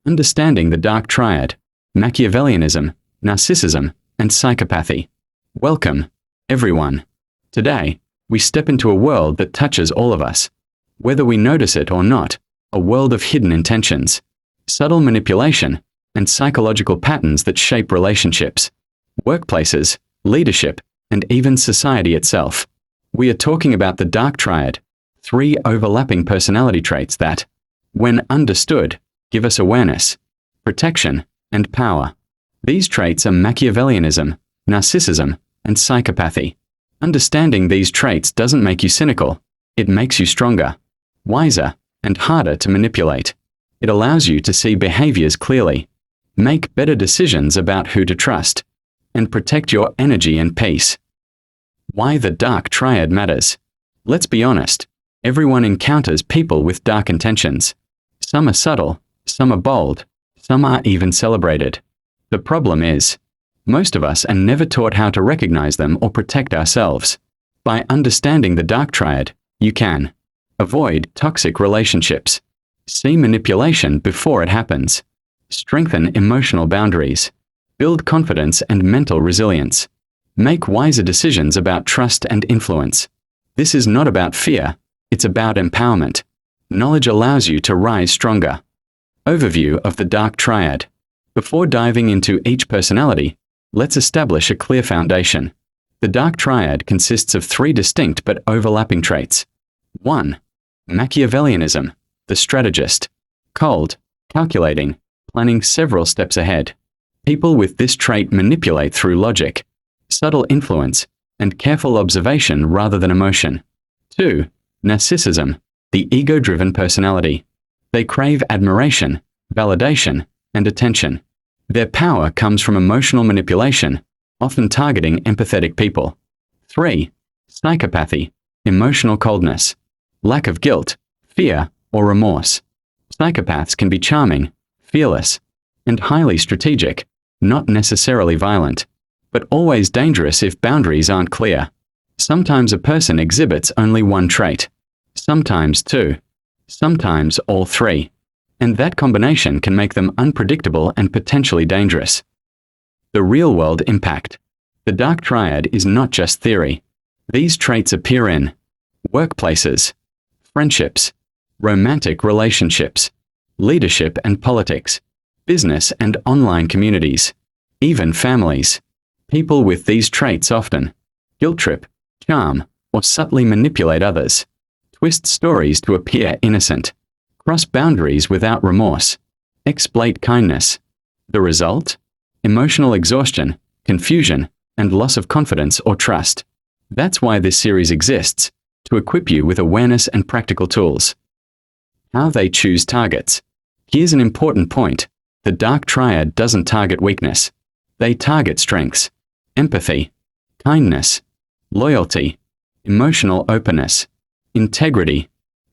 Understanding the Dark Triad, Machiavellianism, Narcissism, and Psychopathy. Welcome, everyone. Today, we step into a world that touches all of us. Whether we notice it or not, a world of hidden intentions, subtle manipulation, and psychological patterns that shape relationships, workplaces, leadership, and even society itself. We are talking about the Dark Triad, 3 overlapping personality traits that, when understood, give us awareness, protection, and power. These traits are Machiavellianism, Narcissism, and Psychopathy. Understanding these traits doesn't make you cynical. It makes you stronger, wiser, and harder to manipulate. It allows you to see behaviors clearly, make better decisions about who to trust, and protect your energy and peace. Why the Dark Triad matters. Let's be honest, everyone encounters people with dark intentions. Some are subtle, some are bold, some are even celebrated. The problem is, most of us are never taught how to recognize them or protect ourselves. By understanding the Dark Triad, you can avoid toxic relationships, see manipulation before it happens, strengthen emotional boundaries, build confidence and mental resilience, make wiser decisions about trust and influence. This is not about fear, it's about empowerment. Knowledge allows you to rise stronger. Overview of the Dark Triad. Before diving into each personality, let's establish a clear foundation. The Dark Triad consists of 3 distinct but overlapping traits. 1. Machiavellianism, the strategist. Cold, calculating, planning several steps ahead. People with this trait manipulate through logic, subtle influence, and careful observation rather than emotion. 2. Narcissism, the ego-driven personality. They crave admiration, validation, and attention. Their power comes from emotional manipulation, often targeting empathetic people. 3. Psychopathy, emotional coldness, lack of guilt, fear, or remorse. Psychopaths can be charming, fearless, and highly strategic, not necessarily violent, but always dangerous if boundaries aren't clear. Sometimes a person exhibits only one trait, sometimes 2, sometimes all 3, and that combination can make them unpredictable and potentially dangerous. The real-world impact. The Dark Triad is not just theory. These traits appear in workplaces, friendships, romantic relationships, leadership and politics, business and online communities, even families. People with these traits often guilt trip, charm, or subtly manipulate others, twist stories to appear innocent, cross boundaries without remorse, exploit kindness. The result? Emotional exhaustion, confusion, and loss of confidence or trust. That's why this series exists, to equip you with awareness and practical tools. How they choose targets. Here's an important point. The Dark Triad doesn't target weakness. They target strengths, empathy, kindness, loyalty, emotional openness, integrity.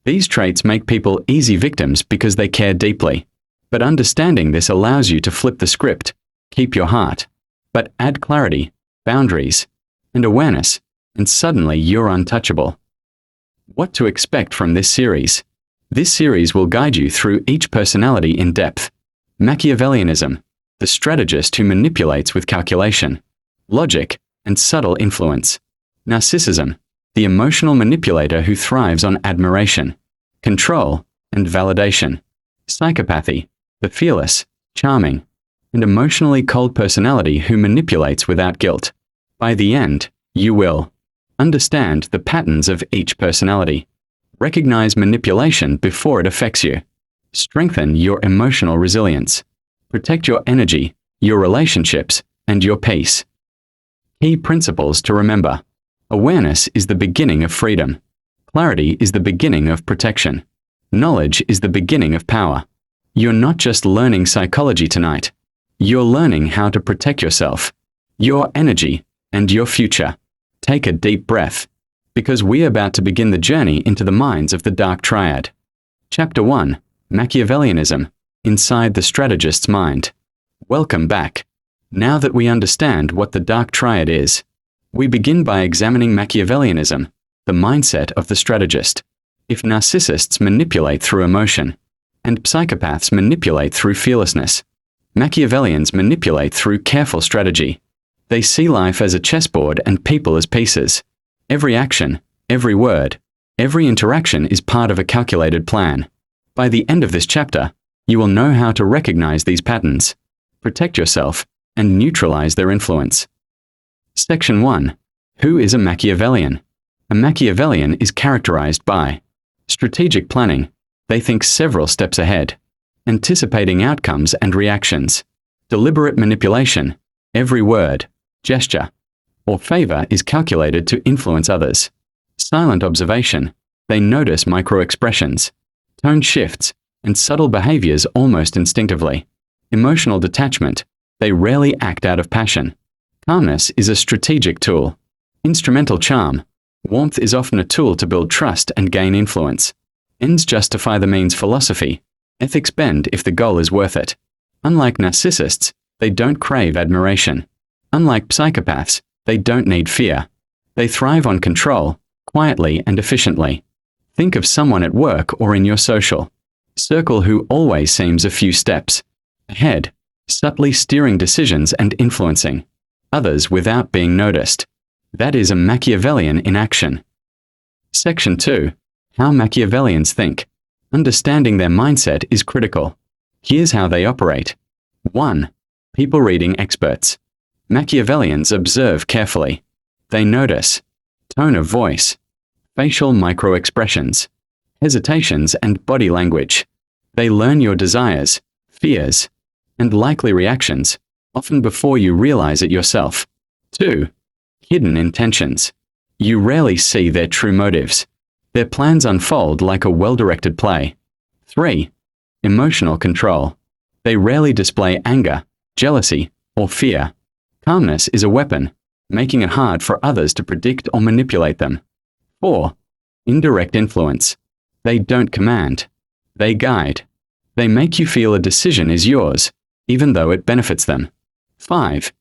These traits make people easy victims because they care deeply. But understanding this allows you to flip the script, keep your heart, but add clarity, boundaries, and awareness, and suddenly you're untouchable. What to expect from this series? This series will guide you through each personality in depth. Machiavellianism, the strategist who manipulates with calculation, logic, and subtle influence. Narcissism, the emotional manipulator who thrives on admiration, control, and validation. Psychopathy, the fearless, charming, and emotionally cold personality who manipulates without guilt. By the end, you will understand the patterns of each personality, recognize manipulation before it affects you, strengthen your emotional resilience, protect your energy, your relationships, and your peace. Key principles to remember. Awareness is the beginning of freedom. Clarity is the beginning of protection. Knowledge is the beginning of power. You're not just learning psychology tonight. You're learning how to protect yourself, your energy, and your future. Take a deep breath, because we're about to begin the journey into the minds of the Dark Triad. Chapter 1. Machiavellianism, Inside the Strategist's Mind. Welcome back. Now that we understand what the Dark Triad is, we begin by examining Machiavellianism, the mindset of the strategist. If narcissists manipulate through emotion, and psychopaths manipulate through fearlessness. Machiavellians manipulate through careful strategy. They see life as a chessboard and people as pieces. Every action, every word, every interaction is part of a calculated plan. By the end of this chapter, you will know how to recognize these patterns, protect yourself, and neutralize their influence. Section 1. Who is a Machiavellian? A Machiavellian is characterized by strategic planning. They think several steps ahead. Anticipating outcomes and reactions. Deliberate manipulation. Every word, gesture, or favor is calculated to influence others. Silent observation. They notice micro-expressions, tone shifts, and subtle behaviors almost instinctively. Emotional detachment. They rarely act out of passion. Calmness is a strategic tool. Instrumental charm. Warmth is often a tool to build trust and gain influence. Ends justify the means philosophy. Ethics bend if the goal is worth it. Unlike narcissists, they don't crave admiration. Unlike psychopaths, they don't need fear. They thrive on control, quietly and efficiently. Think of someone at work or in your social circle who always seems a few steps ahead, subtly steering decisions and influencing others without being noticed. That is a Machiavellian in action. Section 2. How Machiavellians think. Understanding their mindset is critical. Here's how they operate. 1. People reading experts. Machiavellians observe carefully. They notice tone of voice, facial micro-expressions, hesitations and body language. They learn your desires, fears, and likely reactions, often before you realize it yourself. 2. Hidden intentions. You rarely see their true motives. Their plans unfold like a well-directed play. 3. Emotional control. They rarely display anger, jealousy, or fear. Calmness is a weapon, making it hard for others to predict or manipulate them. 4. Indirect influence. They don't command. They guide. They make you feel a decision is yours, even though it benefits them. 5.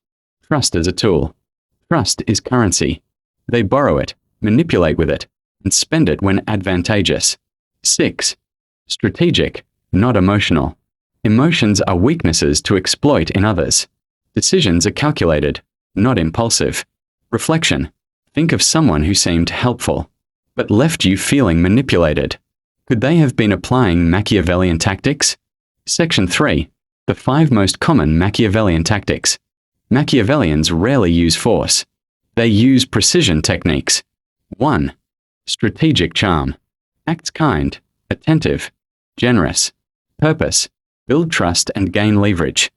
Trust as a tool. Trust is currency. They borrow it, manipulate with it, and spend it when advantageous. 6. Strategic, not emotional. Emotions are weaknesses to exploit in others. Decisions are calculated, not impulsive. Reflection. Think of someone who seemed helpful, but left you feeling manipulated. Could they have been applying Machiavellian tactics? Section 3. The 5 most common Machiavellian tactics. Machiavellians rarely use force. They use precision techniques. 1. Strategic charm. Acts kind, attentive, generous. Purpose. Build trust and gain leverage.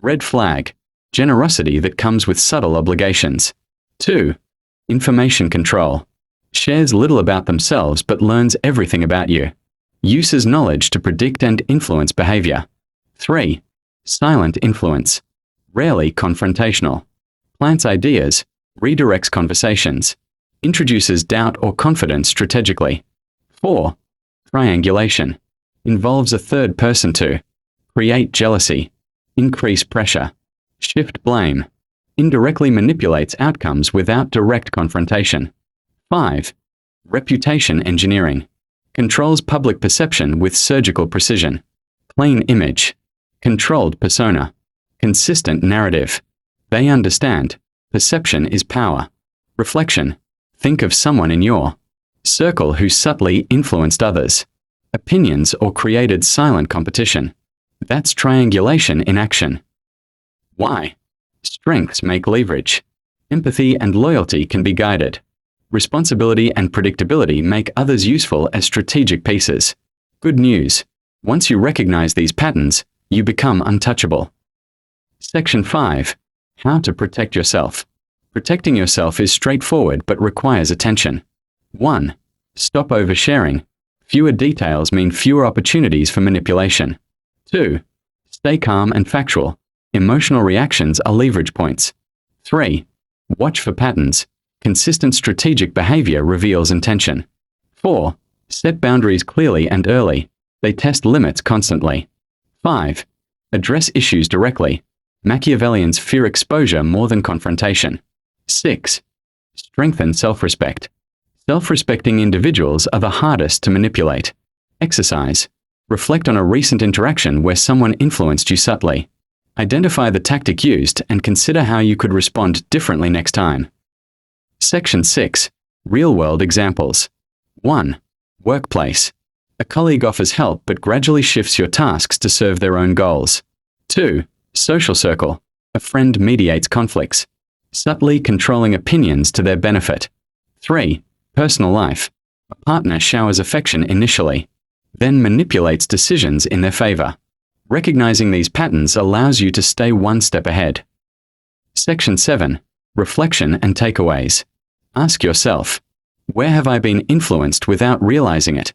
Red flag. Generosity that comes with subtle obligations. 2. Information control. Shares little about themselves but learns everything about you. Uses knowledge to predict and influence behavior. 3. Silent influence. Rarely confrontational. Plants ideas, redirects conversations. Introduces doubt or confidence strategically. 4. Triangulation. Involves a third person to create jealousy, increase pressure, shift blame, indirectly manipulates outcomes without direct confrontation. 5. Reputation engineering. Controls public perception with surgical precision. Plain image. Controlled persona. Consistent narrative. They understand. Perception is power. Reflection. Think of someone in your circle who subtly influenced others. Opinions or created silent competition. That's triangulation in action. Why? Strengths make leverage. Empathy and loyalty can be guided. Responsibility and predictability make others useful as strategic pieces. Good news. Once you recognize these patterns, you become untouchable. Section 5. How to protect yourself. Protecting yourself is straightforward but requires attention. 1. Stop oversharing. Fewer details mean fewer opportunities for manipulation. 2. Stay calm and factual. Emotional reactions are leverage points. 3. Watch for patterns. Consistent strategic behavior reveals intention. 4. Set boundaries clearly and early. They test limits constantly. 5. Address issues directly. Machiavellians fear exposure more than confrontation. 6. Strengthen self-respect. Self-respecting individuals are the hardest to manipulate. Exercise. Reflect on a recent interaction where someone influenced you subtly. Identify the tactic used and consider how you could respond differently next time. Section 6. Real-world examples. 1. Workplace. A colleague offers help but gradually shifts your tasks to serve their own goals. 2. Social circle. A friend mediates conflicts, subtly controlling opinions to their benefit. 3. Personal life. A partner showers affection initially, then manipulates decisions in their favor. Recognizing these patterns allows you to stay one step ahead. Section 7. Reflection and takeaways. Ask yourself, where have I been influenced without realizing it?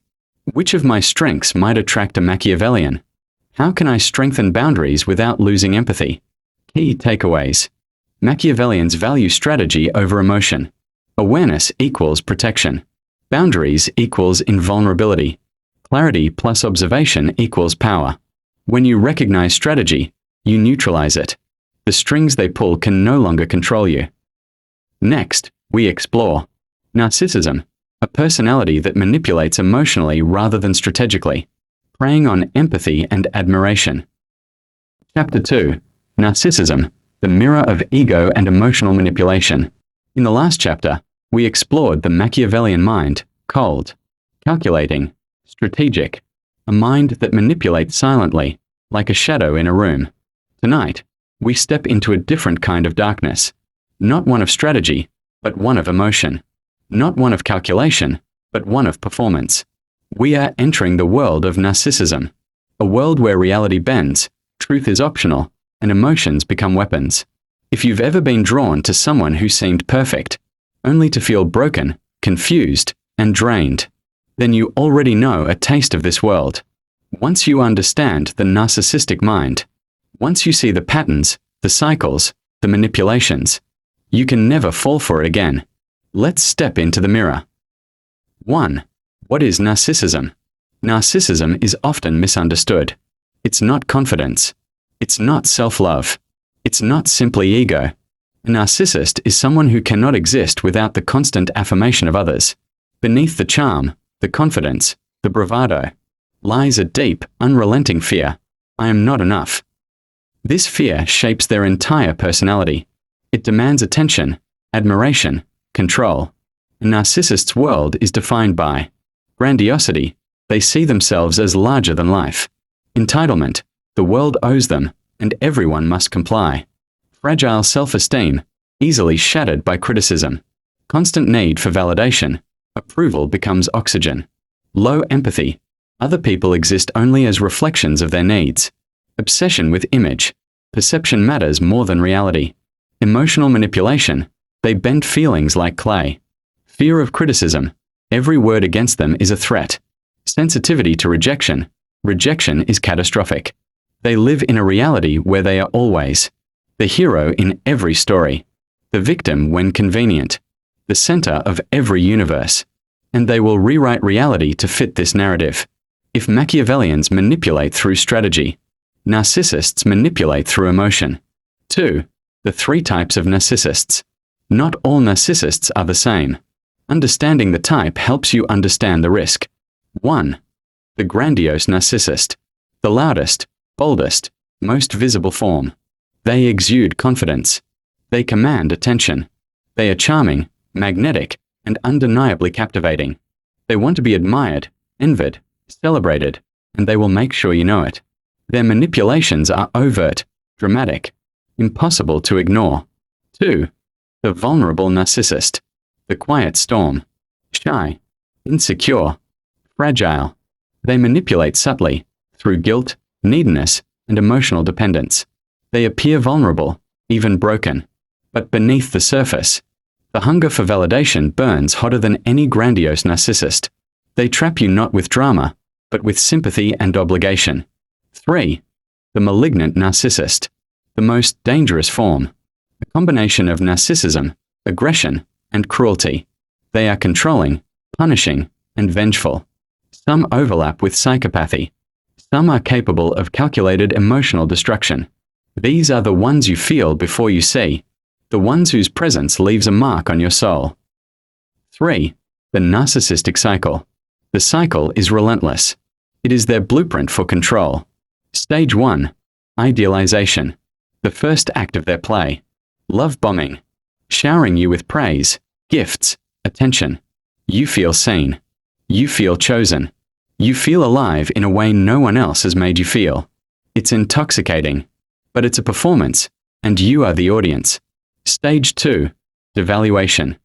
Which of my strengths might attract a Machiavellian? How can I strengthen boundaries without losing empathy? Key takeaways. Machiavellians value strategy over emotion. Awareness equals protection. Boundaries equals invulnerability. Clarity plus observation equals power. When you recognize strategy, you neutralize it. The strings they pull can no longer control you. Next, we explore narcissism, a personality that manipulates emotionally rather than strategically, preying on empathy and admiration. Chapter 2. Narcissism, the mirror of ego and emotional manipulation. In the last chapter, we explored the Machiavellian mind, cold, calculating, strategic, a mind that manipulates silently, like a shadow in a room. Tonight, we step into a different kind of darkness, not one of strategy, but one of emotion. Not one of calculation, but one of performance. We are entering the world of narcissism, a world where reality bends, truth is optional, and emotions become weapons. If you've ever been drawn to someone who seemed perfect, only to feel broken, confused, and drained, then you already know a taste of this world. Once you understand the narcissistic mind, once you see the patterns, the cycles, the manipulations, you can never fall for it again. Let's step into the mirror. 1. What is narcissism? Narcissism is often misunderstood. It's not confidence. It's not self-love. It's not simply ego. A narcissist is someone who cannot exist without the constant affirmation of others. Beneath the charm, the confidence, the bravado, lies a deep, unrelenting fear. I am not enough. This fear shapes their entire personality. It demands attention, admiration, control. A narcissist's world is defined by grandiosity. They see themselves as larger than life. Entitlement. The world owes them, and everyone must comply. Fragile self-esteem, easily shattered by criticism. Constant need for validation. Approval becomes oxygen. Low empathy. Other people exist only as reflections of their needs. Obsession with image. Perception matters more than reality. Emotional manipulation. They bend feelings like clay. Fear of criticism. Every word against them is a threat. Sensitivity to rejection. Rejection is catastrophic. They live in a reality where they are always the hero in every story, the victim when convenient, the center of every universe, and they will rewrite reality to fit this narrative. If Machiavellians manipulate through strategy, narcissists manipulate through emotion. 2. The 3 types of narcissists. Not all narcissists are the same. Understanding the type helps you understand the risk. 1. The grandiose narcissist. The loudest, boldest, most visible form. They exude confidence. They command attention. They are charming, magnetic, and undeniably captivating. They want to be admired, envied, celebrated, and they will make sure you know it. Their manipulations are overt, dramatic, impossible to ignore. 2. The vulnerable narcissist. The quiet storm. Shy, insecure, fragile. They manipulate subtly, through guilt, neediness, and emotional dependence. They appear vulnerable, even broken. But beneath the surface, the hunger for validation burns hotter than any grandiose narcissist. They trap you not with drama, but with sympathy and obligation. 3. The malignant narcissist. The most dangerous form. A combination of narcissism, aggression, and cruelty. They are controlling, punishing, and vengeful. Some overlap with psychopathy. Some are capable of calculated emotional destruction. These are the ones you feel before you see, the ones whose presence leaves a mark on your soul. 3. The narcissistic cycle. The cycle is relentless. It is their blueprint for control. Stage 1. Idealization. The first act of their play. Love bombing. Showering you with praise, gifts, attention. You feel seen. You feel chosen. You feel alive in a way no one else has made you feel. It's intoxicating. But it's a performance, and you are the audience. Stage 2. Devaluation.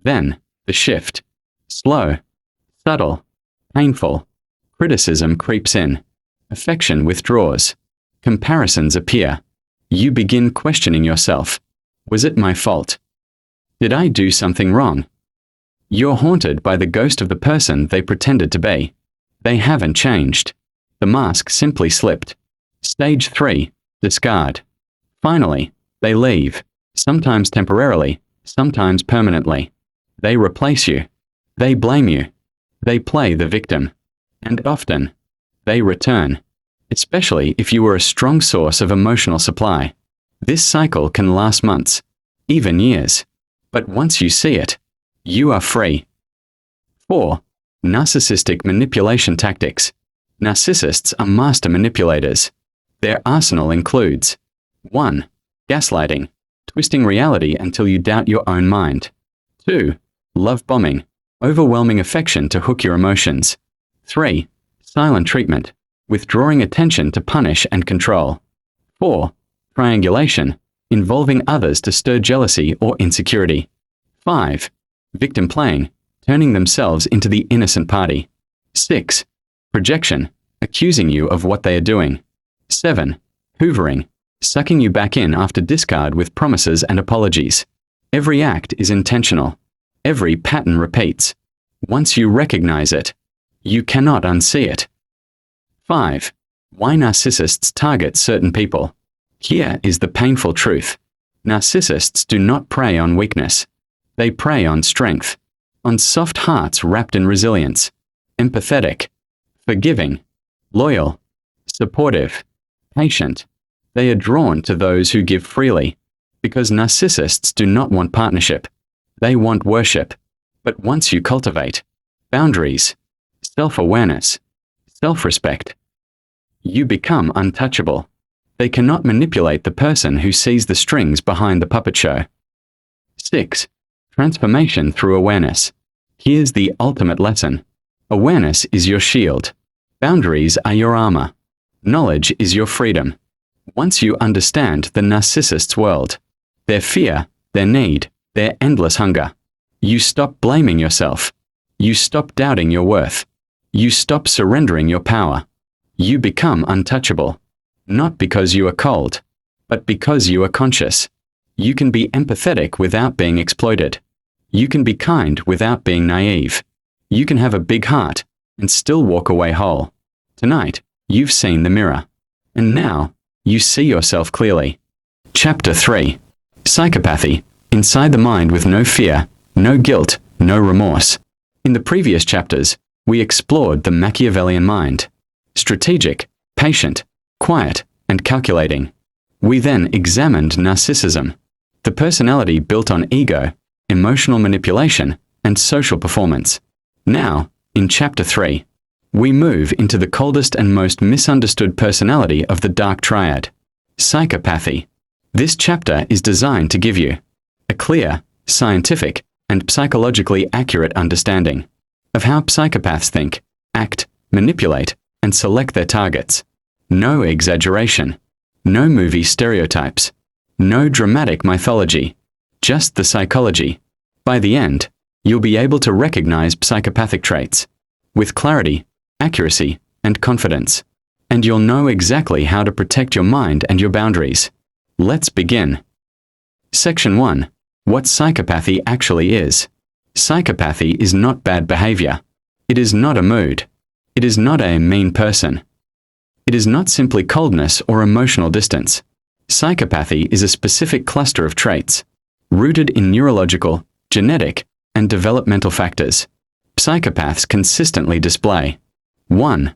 Then, the shift. Slow. Subtle. Painful. Criticism creeps in. Affection withdraws. Comparisons appear. You begin questioning yourself. Was it my fault? Did I do something wrong? You're haunted by the ghost of the person they pretended to be. They haven't changed. The mask simply slipped. Stage 3. Discard. Finally, they leave. Sometimes temporarily, sometimes permanently. They replace you. They blame you. They play the victim. And often, they return. Especially if you were a strong source of emotional supply. This cycle can last months, even years. But once you see it, you are free. 4. Narcissistic manipulation tactics. Narcissists are master manipulators. Their arsenal includes 1. Gaslighting, twisting reality until you doubt your own mind. 2. Love bombing, overwhelming affection to hook your emotions. 3. Silent treatment, withdrawing attention to punish and control. 4. Triangulation, involving others to stir jealousy or insecurity. 5. Victim playing, turning themselves into the innocent party. 6. Projection, accusing you of what they are doing. 7. Hoovering, sucking you back in after discard with promises and apologies. Every act is intentional. Every pattern repeats. Once you recognize it, you cannot unsee it. 5. Why narcissists target certain people. Here is the painful truth. Narcissists do not prey on weakness. They prey on strength, on soft hearts wrapped in resilience, empathetic, forgiving, loyal, supportive, patient. They are drawn to those who give freely, because narcissists do not want partnership. They want worship. But once you cultivate boundaries, self-awareness, self-respect, you become untouchable. They cannot manipulate the person who sees the strings behind the puppet show. 6. Transformation through awareness. Here's the ultimate lesson. Awareness is your shield. Boundaries are your armor. Knowledge is your freedom. Once you understand the narcissist's world, their fear, their need, their endless hunger, you stop blaming yourself. You stop doubting your worth. You stop surrendering your power. You become untouchable. Not because you are cold, but because you are conscious. You can be empathetic without being exploited. You can be kind without being naive. You can have a big heart and still walk away whole. Tonight, you've seen the mirror. And now, you see yourself clearly. Chapter 3. Psychopathy. Inside the mind with no fear, no guilt, no remorse. In the previous chapters, we explored the Machiavellian mind. Strategic, patient, quiet, and calculating. We then examined narcissism, the personality built on ego, emotional manipulation, and social performance. Now, in Chapter 3, we move into the coldest and most misunderstood personality of the dark triad, psychopathy. This chapter is designed to give you a clear, scientific, and psychologically accurate understanding of how psychopaths think, act, manipulate, and select their targets. No exaggeration, no movie stereotypes, no dramatic mythology, just the psychology. By the end, you'll be able to recognize psychopathic traits with clarity, accuracy, and confidence, and you'll know exactly how to protect your mind and your boundaries. Let's begin. Section 1. What psychopathy actually is. Psychopathy is not bad behavior. It is not a mood. It is not a mean person. It is not simply coldness or emotional distance. Psychopathy is a specific cluster of traits, rooted in neurological, genetic, and developmental factors. Psychopaths consistently display 1.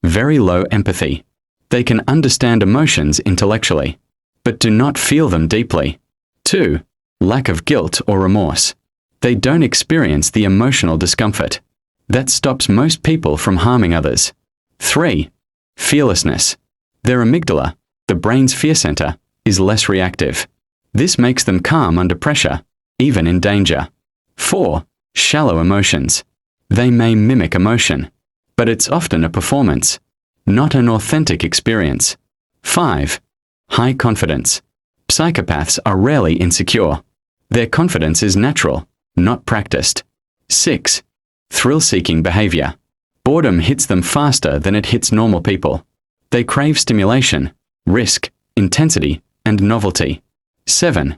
Very low empathy. They can understand emotions intellectually, but do not feel them deeply. 2. Lack of guilt or remorse. They don't experience the emotional discomfort that stops most people from harming others. 3. Fearlessness. Their amygdala, the brain's fear center, is less reactive. This makes them calm under pressure, even in danger. 4. Shallow emotions. They may mimic emotion, but it's often a performance, not an authentic experience. 5. High confidence. Psychopaths are rarely insecure. Their confidence is natural, not practiced. 6. Thrill-seeking behavior. Boredom hits them faster than it hits normal people. They crave stimulation, risk, intensity, and novelty. 7.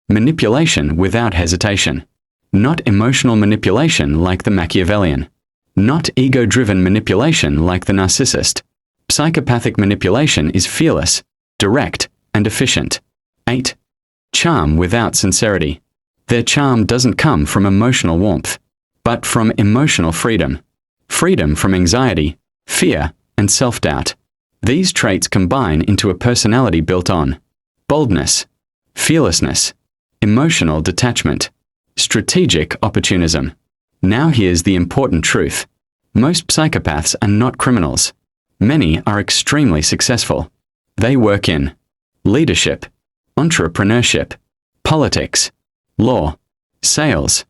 Manipulation without hesitation. Not emotional manipulation like the Machiavellian. Not ego-driven manipulation like the narcissist. Psychopathic manipulation is fearless, direct, and efficient. 8. Charm without sincerity. Their charm doesn't come from emotional warmth, but from emotional freedom. Freedom from anxiety, fear, and self-doubt. These traits combine into a personality built on boldness, fearlessness, emotional detachment, strategic opportunism. Now here's the important truth. Most psychopaths are not criminals. Many are extremely successful. They work in leadership, entrepreneurship, politics, law, sales,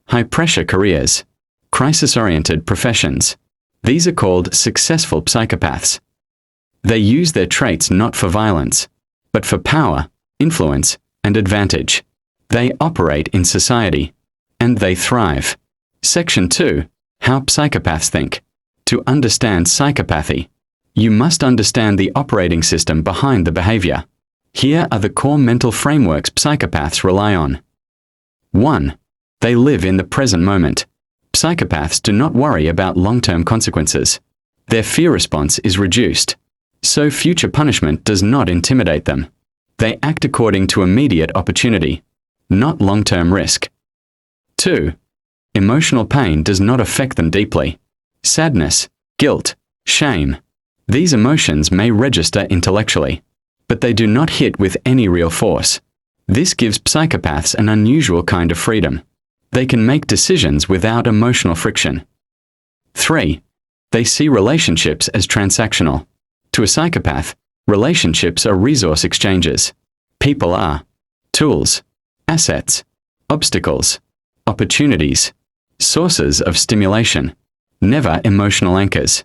high-pressure careers, crisis-oriented professions. These are called successful psychopaths. They use their traits not for violence, but for power, influence, and advantage. They operate in society, and they thrive. Section 2. How psychopaths think. To understand psychopathy, you must understand the operating system behind the behavior. Here are the core mental frameworks psychopaths rely on. 1. They live in the present moment. Psychopaths do not worry about long-term consequences. Their fear response is reduced, so future punishment does not intimidate them. They act according to immediate opportunity, not long-term risk. 2. Emotional pain does not affect them deeply. Sadness, guilt, shame. These emotions may register intellectually, but they do not hit with any real force. This gives psychopaths an unusual kind of freedom. They can make decisions without emotional friction. 3. They see relationships as transactional. To a psychopath, relationships are resource exchanges. People are tools, assets, obstacles, opportunities, sources of stimulation, never emotional anchors.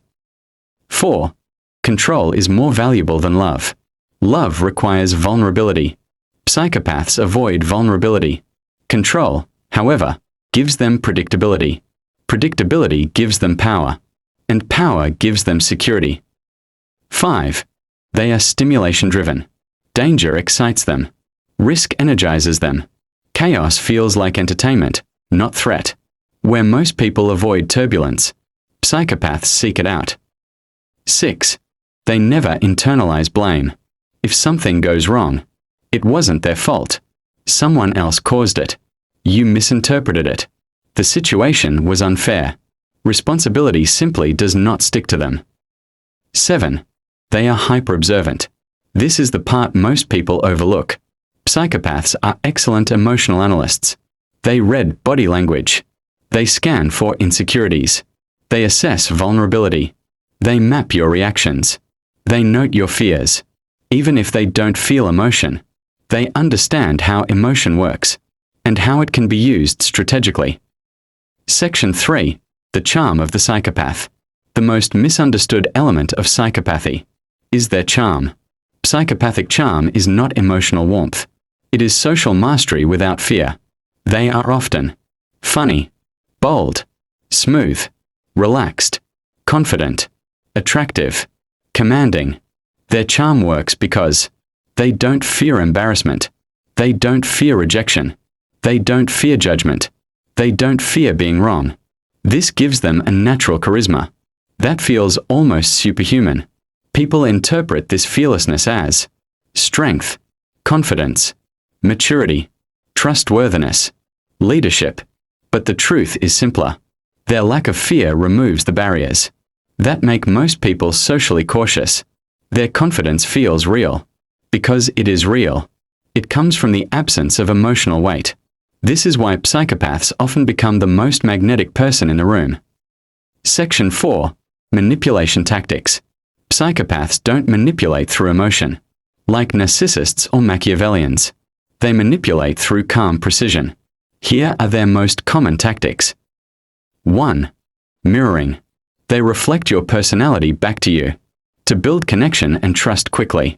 4. Control is more valuable than love. Love requires vulnerability. Psychopaths avoid vulnerability. Control, however, gives them predictability. Predictability gives them power, and power gives them security. 5. They are stimulation-driven. Danger excites them. Risk energizes them. Chaos feels like entertainment, not threat. Where most people avoid turbulence, psychopaths seek it out. 6. They never internalize blame. If something goes wrong, it wasn't their fault. Someone else caused it. You misinterpreted it. The situation was unfair. Responsibility simply does not stick to them. 7. They are hyper-observant. This is the part most people overlook. Psychopaths are excellent emotional analysts. They read body language. They scan for insecurities. They assess vulnerability. They map your reactions. They note your fears. Even if they don't feel emotion, they understand how emotion works and how it can be used strategically. Section 3. The charm of the psychopath. The most misunderstood element of psychopathy is their charm. Psychopathic charm is not emotional warmth. It is social mastery without fear. They are often funny, bold, smooth, relaxed, confident, attractive, commanding. Their charm works because they don't fear embarrassment. They don't fear rejection. They don't fear judgment. They don't fear being wrong. This gives them a natural charisma that feels almost superhuman. People interpret this fearlessness as strength, confidence, maturity, trustworthiness, leadership. But the truth is simpler. Their lack of fear removes the barriers that make most people socially cautious. Their confidence feels real. Because it is real, it comes from the absence of emotional weight. This is why psychopaths often become the most magnetic person in the room. Section 4. Manipulation tactics. Psychopaths don't manipulate through emotion, like narcissists or Machiavellians. They manipulate through calm precision. Here are their most common tactics. 1. Mirroring. They reflect your personality back to you, to build connection and trust quickly.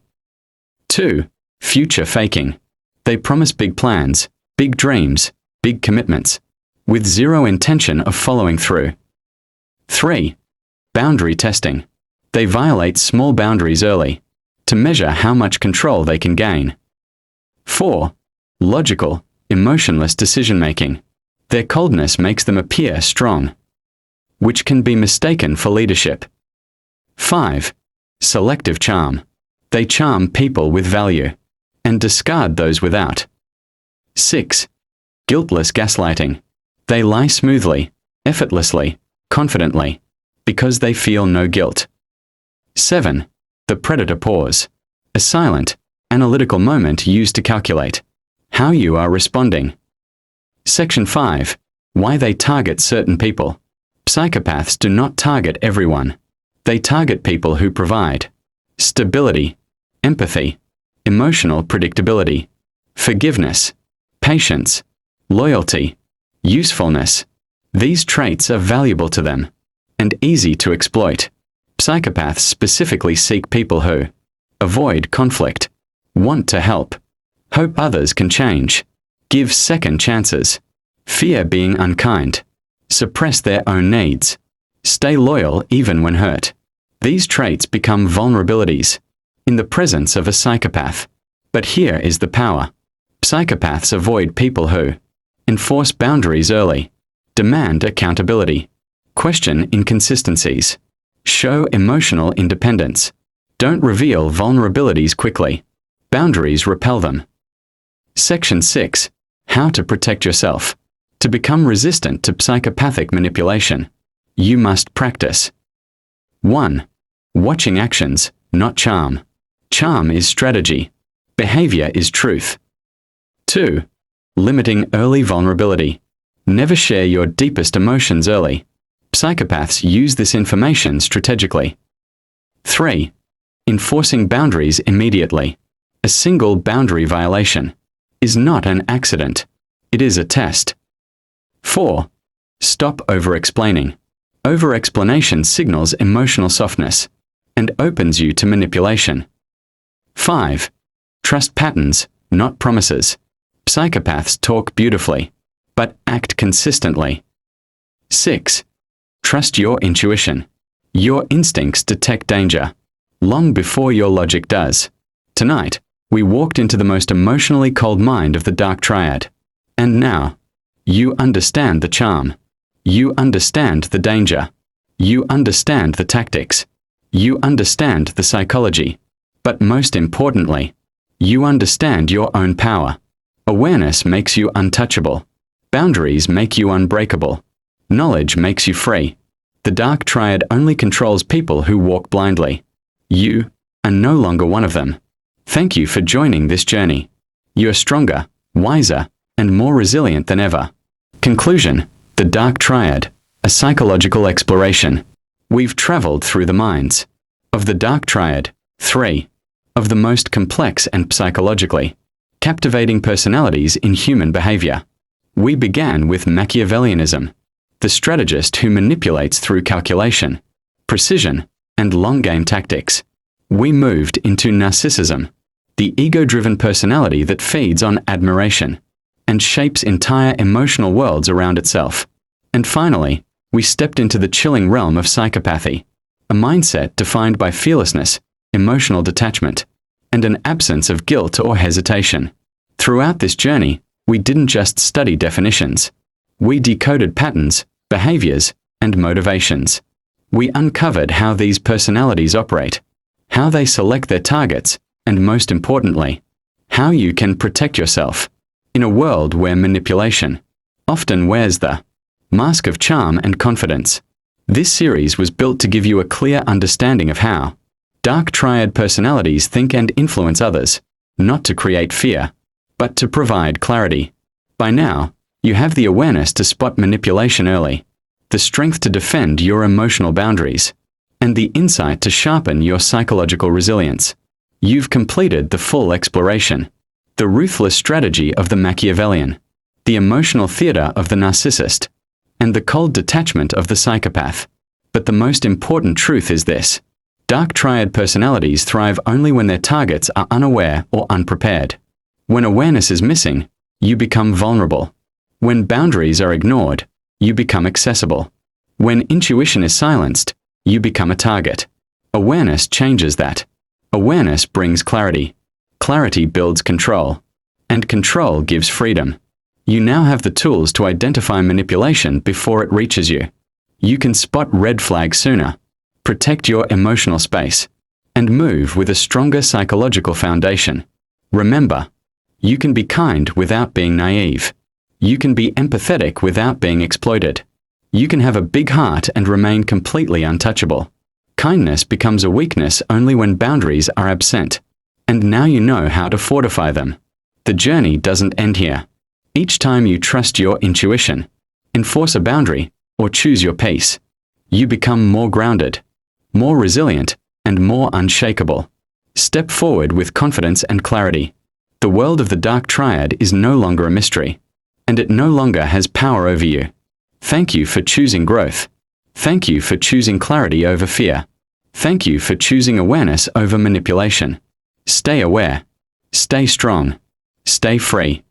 2. Future faking. They promise big plans, big dreams, big commitments, with zero intention of following through. 3. Boundary testing. They violate small boundaries early, to measure how much control they can gain. 4. Logical, emotionless decision-making. Their coldness makes them appear strong, which can be mistaken for leadership. 5. Selective charm. They charm people with value, and discard those without. 6. Guiltless gaslighting. They lie smoothly, effortlessly, confidently, because they feel no guilt. 7. The predator pause. A silent, analytical moment used to calculate how you are responding. Section 5. Why they target certain people. Psychopaths do not target everyone. They target people who provide stability, empathy, emotional predictability, forgiveness, patience, loyalty, usefulness. These traits are valuable to them and easy to exploit. Psychopaths specifically seek people who avoid conflict, want to help, hope others can change, give second chances, fear being unkind, suppress their own needs, stay loyal even when hurt. These traits become vulnerabilities in the presence of a psychopath. But here is the power. Psychopaths avoid people who enforce boundaries early, demand accountability, question inconsistencies, show emotional independence, don't reveal vulnerabilities quickly. Boundaries repel them. Section 6. How to protect yourself. To become resistant to psychopathic manipulation, you must practice. 1. Watching actions, not charm. Charm is strategy. Behavior is truth. 2. Limiting early vulnerability. Never share your deepest emotions early. Psychopaths use this information strategically. 3. Enforcing boundaries immediately. A single boundary violation is not an accident. It is a test. 4. Stop over-explaining. Over-explanation signals emotional softness and opens you to manipulation. 5. Trust patterns, not promises. Psychopaths talk beautifully, but act consistently. 6. Trust your intuition. Your instincts detect danger long before your logic does. Tonight, we walked into the most emotionally cold mind of the dark triad. And now, you understand the charm. You understand the danger. You understand the tactics. You understand the psychology. But most importantly, you understand your own power. Awareness makes you untouchable. Boundaries make you unbreakable. Knowledge makes you free. The dark triad only controls people who walk blindly. You are no longer one of them. Thank you for joining this journey. You are stronger, wiser, and more resilient than ever. Conclusion. The Dark Triad, a psychological exploration. We've traveled through the minds of the Dark Triad, 3 of the most complex and psychologically captivating personalities in human behavior. We began with Machiavellianism, the strategist who manipulates through calculation, precision, and long-game tactics. We moved into narcissism, the ego-driven personality that feeds on admiration and shapes entire emotional worlds around itself. And finally, we stepped into the chilling realm of psychopathy, a mindset defined by fearlessness, emotional detachment, and an absence of guilt or hesitation. Throughout this journey, we didn't just study definitions. We decoded patterns, behaviors, and motivations. We uncovered how these personalities operate, how they select their targets, and most importantly, how you can protect yourself in a world where manipulation often wears the mask of charm and confidence. This series was built to give you a clear understanding of how dark triad personalities think and influence others, not to create fear, but to provide clarity. By now, you have the awareness to spot manipulation early, the strength to defend your emotional boundaries, and the insight to sharpen your psychological resilience. You've completed the full exploration. The ruthless strategy of the Machiavellian, the emotional theater of the narcissist, and the cold detachment of the psychopath. But the most important truth is this: dark triad personalities thrive only when their targets are unaware or unprepared. When awareness is missing, you become vulnerable. When boundaries are ignored, you become accessible. When intuition is silenced, you become a target. Awareness changes that. Awareness brings clarity. Clarity builds control. And control gives freedom. You now have the tools to identify manipulation before it reaches you. You can spot red flags sooner, protect your emotional space, and move with a stronger psychological foundation. Remember, you can be kind without being naive. You can be empathetic without being exploited. You can have a big heart and remain completely untouchable. Kindness becomes a weakness only when boundaries are absent. And now you know how to fortify them. The journey doesn't end here. Each time you trust your intuition, enforce a boundary, or choose your pace, you become more grounded, more resilient, and more unshakable. Step forward with confidence and clarity. The world of the dark triad is no longer a mystery, and it no longer has power over you. Thank you for choosing growth. Thank you for choosing clarity over fear. Thank you for choosing awareness over manipulation. Stay aware. Stay strong. Stay free.